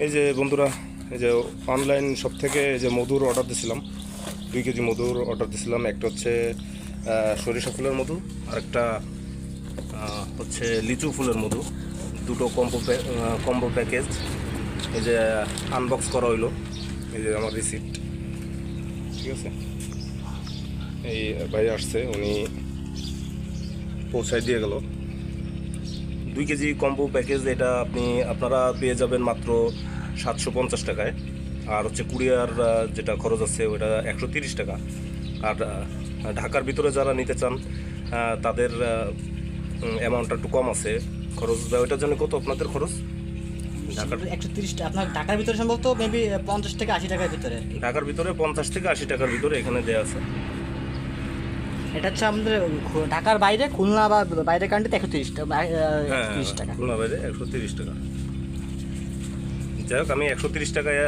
এই যে বন্ধুরা, এই যে অনলাইন শপ থেকে এই যে মধুর অর্ডার দিছিলাম, 2 কেজি মধুর অর্ডার দিছিলাম। একটা হচ্ছে সরিষা ফুলের মধু, আরেকটা হচ্ছে লিচু ফুলের মধু। দুটো কম্বো প্যাকেজ এই যে আনবক্স করা হইলো। এই যে আমার রিসিপ্ট, ঠিক আছে। এই ভাই আসছে, উনি পৌঁছায় দিয়ে গেল। 2 কেজি কম্বো প্যাকেজ, এটা আপনারা পেয়ে যাবেন মাত্র 750 টাকায়। আর হচ্ছে কুরিয়ার যেটা খরচ আছে ওটা 130 টাকা। আর ঢাকার ভিতরে যারা নিতে চান তাদের অ্যামাউন্টটা একটু কম আছে খরচ। ওইটার জন্য কত আপনাদের খরচ? ঢাকার 130 আপনার ঢাকার ভিতরে সম্ভবত মেবি 50 থেকে 80 টাকার ভিতরে আর কি। ঢাকার ভিতরে 50 থেকে 80 টাকার ভিতরে এখানে দেওয়া আছে। এটা হচ্ছে আমাদের ঢাকার বাইরে খুলনা বা বাইরে কান্ট্রিতে 130 টাকা, 130 টাকা। খুলনা বাইরে 130 টাকা। যাই হোক, আমি 130 টাকায়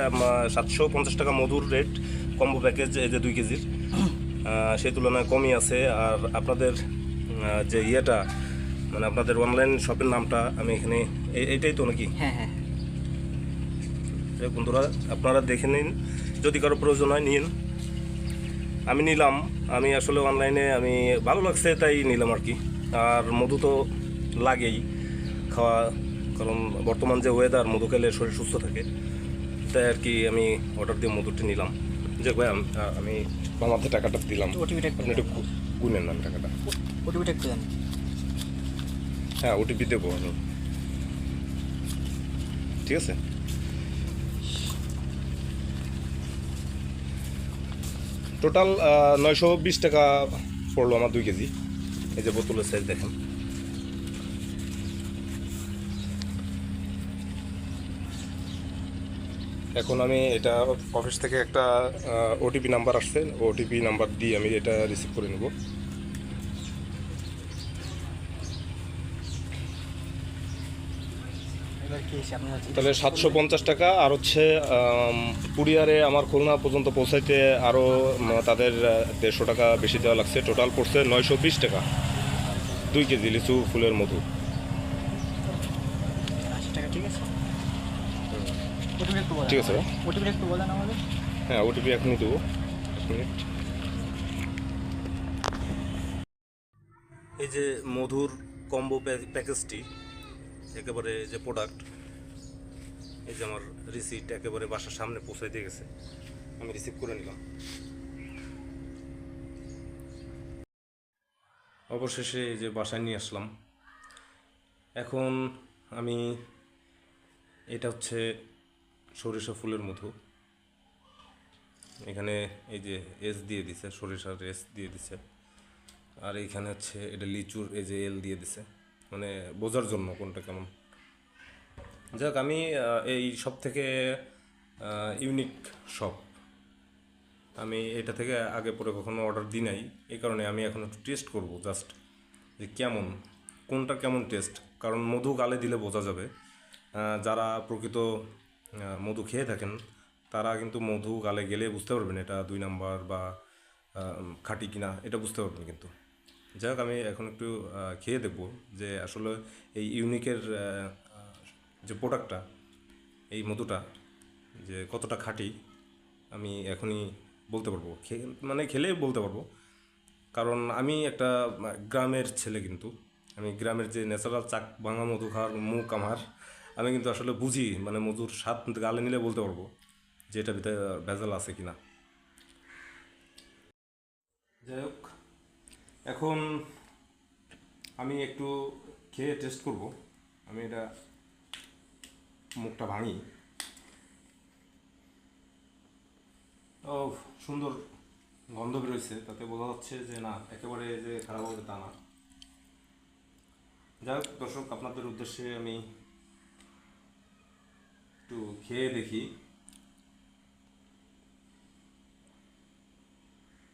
750 টাকা মধুর রেট কম্বো প্যাকেজ, এই যে 2 কেজির, সেই তুলনায় কমই আছে। আর আপনাদের যে ইয়েটা, মানে আপনাদের অনলাইন শপের নামটা আমি এখানে, এইটাই তো নাকি? হ্যাঁ হ্যাঁ। বন্ধুরা আপনারা দেখে নিন, যদি কারো প্রয়োজন হয় নিন। আমি নিলাম, আমি আসলে অনলাইনে আমি ভালো লাগছে তাই নিলাম আর কি। আর মধু তো লাগেই খাওয়া, কারণ বর্তমান যে ওয়েদার, মধু খেলে শরীর সুস্থ থাকে, তাই আর কি আমি অর্ডার দিয়ে মধুরটি নিলাম। যে ভাই আমি আমাদের টাকাটা দিলাম, ওটিপিটা আপনি একটু গুনেন না টাকাটা। ওটিপিটা একটু দেন। হ্যাঁ, ওটিপি দেবো আমি, ঠিক আছে। টোটাল 920 টাকা পড়লো আমার 2 কেজি। এই যে বোতলের সাইজ দেখেন। এখন আমি এটা অফিস থেকে একটা ওটিপি নাম্বার আসছে, ওটিপি নাম্বার দিয়ে আমি এটা রিসিভ করে নেব। এবার কি এসে আপনার তাহলে 750 টাকা, আর হচ্ছে কুরিয়ারে আমার খুলনা পর্যন্ত পৌঁছাইতে আরও তাদের 150 টাকা বেশি দেওয়া লাগছে। টোটাল পড়ছে 920 টাকা 2 কেজি লিচু ফুলের মধু। 80 টাকা, ঠিক আছে। ওটিপিটা একটু বলেন। ঠিক আছে ভাই। ওটিপিটা একটু বলেন আমাদের। হ্যাঁ, ওটিপি এখনই দেবো, 1 মিনিট। এই যে মধুর কম্বো প্যাকেজটি, একেবারে যে প্রোডাক্ট, এই যে আমার রিসিট একেবারে বাসার সামনে পৌঁছাই দিয়ে গেছে, আমি রিসিভ করে নিলাম। অবশেষে এই যে বাসায় নিয়ে আসলাম। এখন আমি, এটা হচ্ছে সরিষা ফুলের মধু, এখানে এই যে এস দিয়ে দিছে, সরিষার এস দিয়ে দিছে। আর এইখানে হচ্ছে এটা লিচুর এই যে এল দিয়ে দিছে, মানে বোঝার জন্য কোনটা কেমন। যাক, আমি এই সব থেকে ইউনিক শপ, আমি এটা থেকে আগে পরে কখনো অর্ডার দিই নাই। এই কারণে আমি এখন একটু টেস্ট করব জাস্ট, যে কেমন, কোনটা কেমন টেস্ট। কারণ মধু গালে দিলে বোঝা যাবে। যারা প্রকৃত মধু খেয়ে থাকেন তারা কিন্তু মধু গালে গেলে বুঝতে পারবেন এটা 2 নাম্বার বা খাঁটি কিনা, এটা বুঝতে পারবেন কিন্তু। যাই হোক, আমি এখন একটু খেয়ে দেখব যে আসলে এই ইউনিকের যে প্রোডাক্টটা, এই মধুটা যে কতটা খাঁটি, আমি এখনই বলতে পারবো, মানে খেলেই বলতে পারবো। কারণ আমি একটা গ্রামের ছেলে, কিন্তু আমি গ্রামের যে ন্যাচারাল চাক ভাঙা মধু খাওয়ার মুখ আমার, আমি কিন্তু আসলে বুঝি, মানে মধুর স্বাদ গালে নিলে বলতে পারবো যে এটা ভিতরে ভেজাল আছে কিনা। যাই হোক, এখন আমি একটু খেয়ে টেস্ট করব। আমি এটা মুখটা ভাঙি। ও, সুন্দর গন্ধ বেরোচ্ছে, তাতে বোঝা যাচ্ছে যে না, একেবারে যে খারাপ হবে তা না। যাই হোক দর্শক, আপনাদের উদ্দেশ্যে আমি একটু খেয়ে দেখি।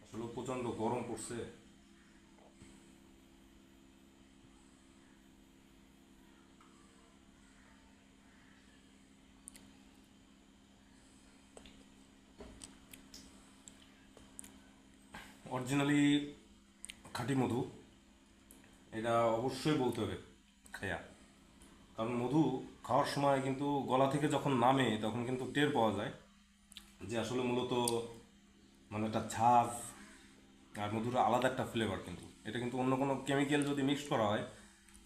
আসলে প্রচণ্ড গরম পড়ছে। অরিজিনালি খাঁটি মধু, এটা অবশ্যই বলতে হবে খায়া। কারণ মধু খাওয়ার সময় কিন্তু গলা থেকে যখন নামে তখন কিন্তু টের পাওয়া যায় যে আসলে মূলত মানে একটা ঝাঁজ আর মধুর আলাদা একটা ফ্লেভার। কিন্তু এটা কিন্তু অন্য কোনো কেমিক্যাল যদি মিক্স করা হয়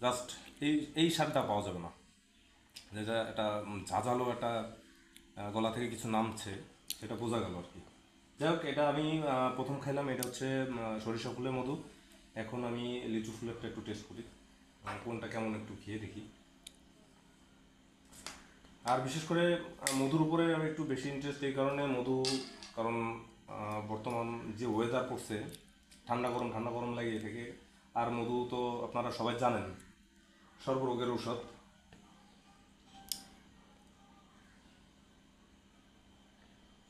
জাস্ট এই স্বাদটা পাওয়া যাবে না, যেটা একটা ঝাঁঝালো একটা গলা থেকে কিছু নামছে সেটা বোঝা গেল আর কি। যাই হোক, এটা আমি প্রথম খাইলাম, এটা হচ্ছে সরিষা ফুলের মধু। এখন আমি লিচু ফুলেরটা একটু টেস্ট করি, কোনটা কেমন একটু খেয়ে দেখি। আর বিশেষ করে মধুর উপরে আমি একটু বেশি ইন্টারেস্ট এই কারণে, মধু কারণ বর্তমান যে ওয়েদার পড়ছে ঠান্ডা গরম লাগিয়ে থাকে। আর মধু তো আপনারা সবাই জানেন সর্বরোগের ঔষধ।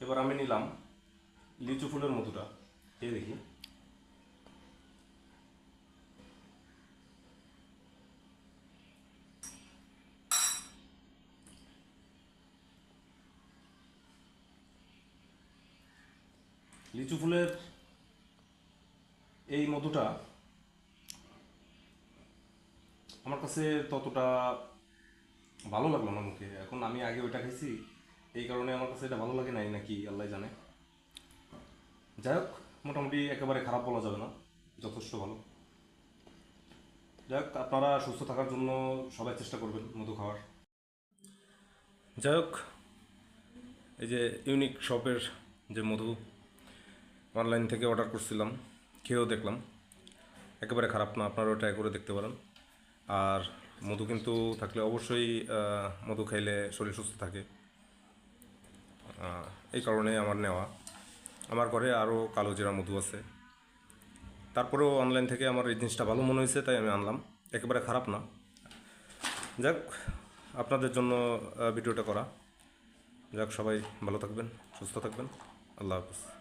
এবার আমি নিলাম লিচু ফুলের মধুটা, খেয়ে দেখি। লিচু ফুলের এই মধুটা আমার কাছে ততটা ভালো লাগলো না মুখে। এখন আমি আগে ওইটা খাইছি, এই কারণে আমার কাছে এটা ভালো লাগে নাই নাকি আল্লাহ জানে। যাই হোক, মোটামুটি একেবারে খারাপ বলা যাবে না, যথেষ্ট ভালো। যাই হোক, আপনারা সুস্থ থাকার জন্য সবাই চেষ্টা করবেন মধু খাওয়ার। যাই হোক, এই যে ইউনিক শপের যে মধু অনলাইন থেকে অর্ডার করছিলাম, খেয়েও দেখলাম একেবারে খারাপ না, আপনারাও ট্রাই করে দেখতে পারেন। আর মধু কিন্তু থাকলে অবশ্যই মধু খাইলে শরীর সুস্থ থাকে, এই কারণে আমার নেওয়া। আমার ঘরে আরও কালো জিরা মধু আছে, তারপরেও অনলাইন থেকে আমার এই জিনিসটা ভালো মনে হয়েছে তাই আমি আনলাম, একেবারে খারাপ না। যাক, আপনাদের জন্য ভিডিওটা করা। যাক, সবাই ভালো থাকবেন, সুস্থ থাকবেন, আল্লাহ হাফিজ।